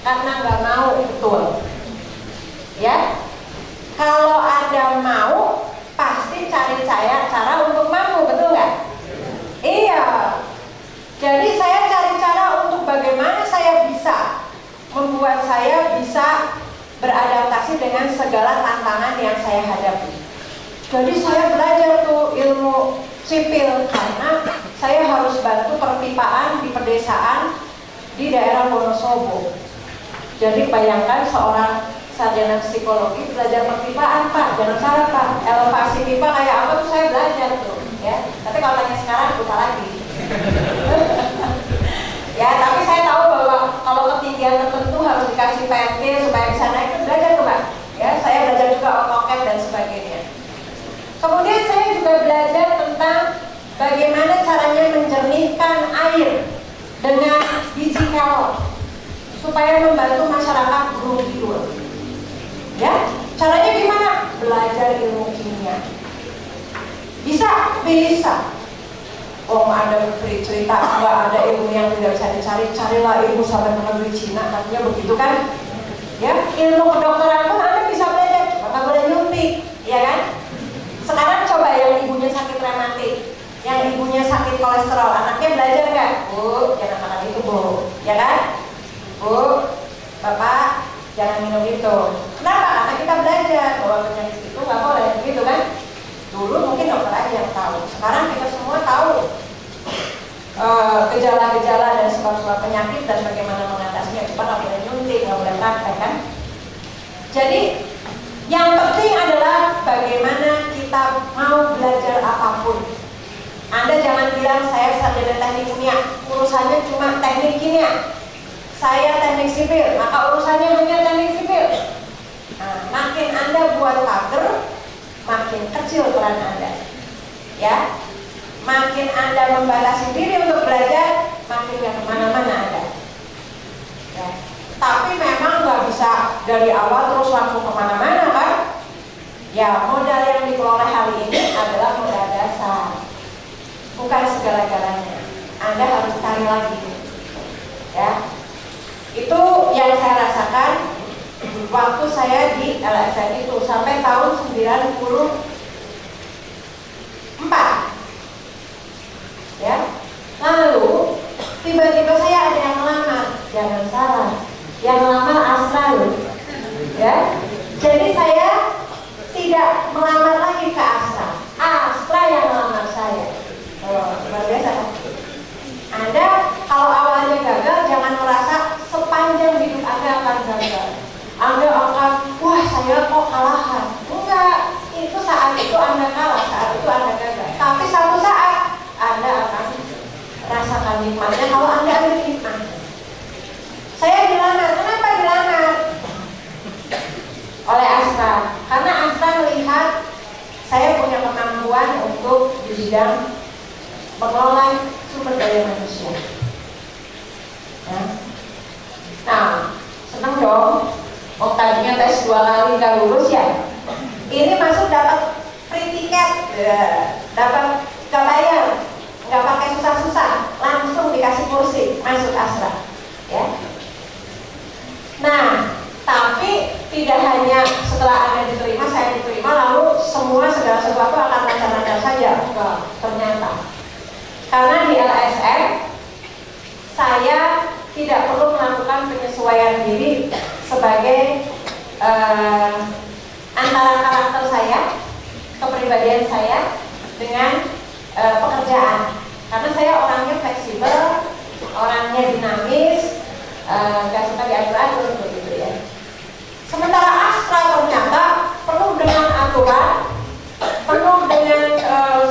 karena nggak mau, betul. Ya, kalau Anda mau, pasti cari cara untuk mau, betul nggak? Iya. Jadi saya cari cara untuk bagaimana saya bisa membuat saya bisa beradaptasi dengan segala tantangan yang saya hadapi. Jadi saya belajar tuh ilmu sipil karena saya harus bantu perpipaan di pedesaan di daerah Wonosobo. Jadi bayangkan seorang sarjana psikologi belajar perpipaan, Pak, jangan salah Pak, elevasi pipa kayak apa tuh saya belajar tuh, ya. Tapi kalau tanya sekarang lupa lagi. Ya, tapi saya tahu bahwa kalau ketinggian tertentu harus dikasih pentil supaya bisa naik, itu belajar tuh Pak. Ya, saya belajar juga AutoCAD dan sebagainya. Kemudian saya juga belajar tentang bagaimana caranya menjernihkan air dengan biji kelor supaya membantu masyarakat Gunung Kidul. Ya, caranya gimana? Belajar ilmu kimia. Bisa? Bisa. Oh, ada cerita nggak ada ilmu yang tidak bisa dicari, carilah ilmu sampai ke negeri Cina, katanya begitu kan? Ya, ilmu kedokteran pun Anda bisa belajar, cuma nggak boleh nyuntik, ya kan? Sekarang coba yang ibunya sakit rematik, yang ibunya sakit kolesterol, anaknya belajar nggak? Bu, jangan makan itu Bu, ya kan? Bu, Bapak, jangan minum itu. Kenapa? Karena kita belajar bahwa penyakit itu nggak boleh, gitu kan? Dulu mungkin dokter aja yang tahu. Sekarang kita semua tahu gejala-gejala dan sebab-sebab penyakit dan bagaimana mengatasinya. Cuma nggak boleh nyuntik, nggak boleh praktek kan? Jadi yang penting adalah bagaimana kita mau belajar apapun. Anda jangan bilang saya sarjana teknik kimia, urusannya cuma teknik kimia. Saya teknik sipil, maka urusannya hanya teknik sipil. Nah, makin Anda buat pagar, makin kecil peran Anda. Ya, makin Anda membatasi diri untuk belajar, makin yang kemana-mana Anda. Ya. Tapi memang nggak bisa dari awal terus langsung kemana-mana kan? Ya, modal yang diperoleh hari ini adalah modal dasar, bukan segala-galanya. Anda harus cari lagi. Ya, itu yang saya rasakan waktu saya di LSM itu sampai tahun 94. Ya, lalu tiba-tiba saya ada yang melamar, jangan salah, yang melamar Astra loh. Ya, jadi saya tidak melamar lagi ke Astra, Astra yang melamar saya. Luar biasa kan? Anda kalau awalnya gagal, jangan merasa sepanjang hidup Anda akan gagal. Anda akan, wah saya kok kalahan. Enggak, itu saat itu Anda kalah, saat itu Anda gagal. Tapi satu saat Anda akan rasakan nikmatnya kalau Anda ambil hikmah. Saya dilamar, kenapa dilamar? Oleh Astra, karena Astra melihat saya punya kemampuan untuk di bidang mengelola sumber daya manusia. Ya. Nah, senang dong. Oh, tadinya tes 2 kali nggak lulus ya. Ini masuk dapat free tiket, dapat nggak bayar, nggak pakai susah-susah, langsung dikasih kursi masuk Astra. Ya. Nah, tapi tidak hanya setelah Anda diterima, saya diterima, lalu semua segala sesuatu akan lancar-lancar saja. Enggak, ternyata. Karena di LSM saya tidak perlu melakukan penyesuaian diri sebagai antara karakter saya, kepribadian saya dengan pekerjaan. Karena saya orangnya fleksibel, orangnya dinamis, gak suka diatur-atur begitu ya. Sementara Astra ternyata penuh dengan aturan, penuh dengan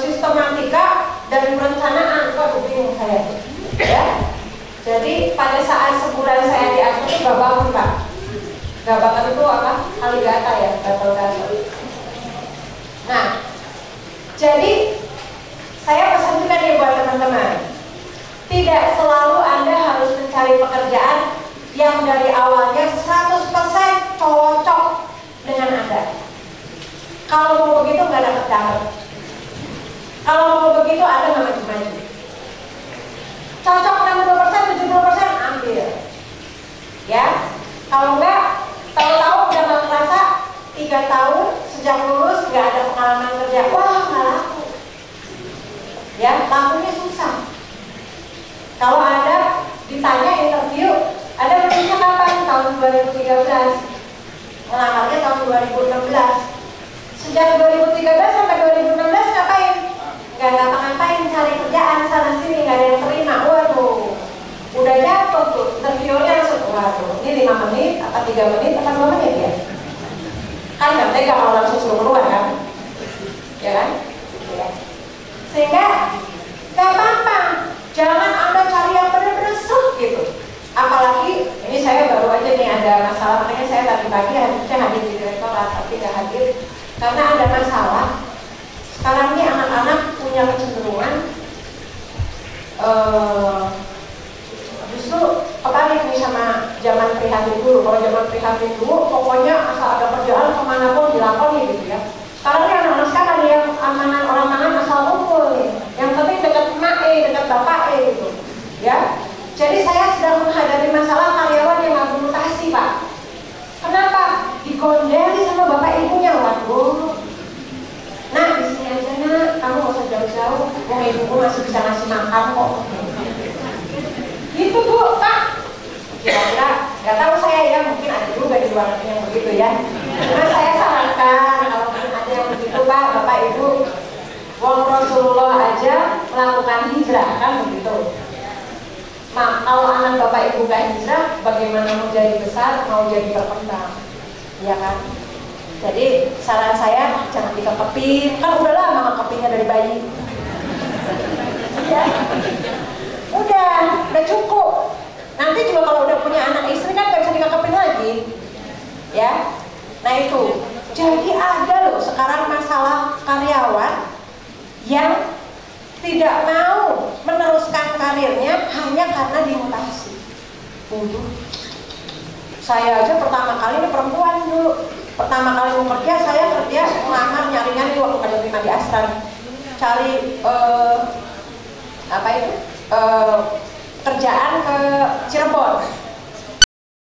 sistematika dan perencanaan. Kok bingung saya, ya. Jadi pada saat sebulan saya di Astra itu gak bangun Pak. Gak bangun itu apa? Aligata ya, gatal-gatal. Nah, jadi saya pesan juga nih buat teman-teman, tidak selalu Anda harus mencari pekerjaan yang dari awalnya 100% cocok dengan Anda. Kalau mau begitu nggak dapat. Kalau mau begitu Anda nggak maju-maju. Cocok 60%, 70% ambil. Ya, Kalau enggak, tahu-tahu udah nggak ngerasa 3 tahun sejak lulus nggak ada pengalaman kerja, wah nggak laku. Ya, lakunya susah. Kalau ada ditanya interview, ada lulusnya kapan? Tahun 2013. Ngelamarnya tahun 2016. Sejak 2013 sampai 2016 ngapain? Nggak ngapa-ngapain, cari kerjaan sana sini, nggak ada yang terima. Waduh, udah jatuh tuh interviewnya langsung. Waduh, ini 5 menit, apa 3 menit, apa 2 menit ya? Kan nggak tega kalau langsung suruh keluar kan? Ya kan? Ya. Sehingga nggak apa-apa, jangan Anda cari yang benar-benar gitu. Apalagi ini saya baru aja nih ada masalah, makanya saya tadi pagi harusnya hadir di direktorat tapi nggak hadir karena ada masalah. Sekarang ini anak-anak punya kecenderungan justru kebalik nih sama zaman prihatin dulu. Kalau zaman prihatin dulu pokoknya asal ada kerjaan kemanapun dilakoni gitu ya. Sekarang ini anak-anak sekarang yang amanan orang mana asal ngumpul nih, yang penting dekat emak dekat bapak gitu ya. Jadi saya sedang menghadapi masalah karyawan yang argumentasi, Pak. Kenapa? Digondeli sama bapak ibunya. Waduh, nah di sini aja nak, kamu gak usah jauh-jauh, mau ibuku masih bisa ngasih makan kok. Gitu Bu, Pak. Kira-kira, gak tahu saya ya, mungkin ada juga di luar negeri yang begitu ya. Cuma saya sarankan, kalau mungkin ada yang begitu Pak, bapak ibu, wong Rasulullah aja melakukan hijrah, kan begitu. Nah, kalau anak bapak ibu gak hijrah, bagaimana mau jadi besar, mau jadi berkembang, ya kan? Jadi saran saya jangan dikekepin, kan udah lama ngekepinnya dari bayi. Ya, udah cukup. Nanti juga kalau udah punya anak istri kan gak bisa dikekepin lagi, ya. Nah itu, jadi ada loh sekarang masalah karyawan yang tidak mau meneruskan karirnya hanya karena dimutasi. Saya aja pertama kali ini perempuan dulu, pertama kali mau kerja, saya kerja ngelamar nyari-nyari waktu kerja terima di Astran, cari kerjaan ke Cirebon.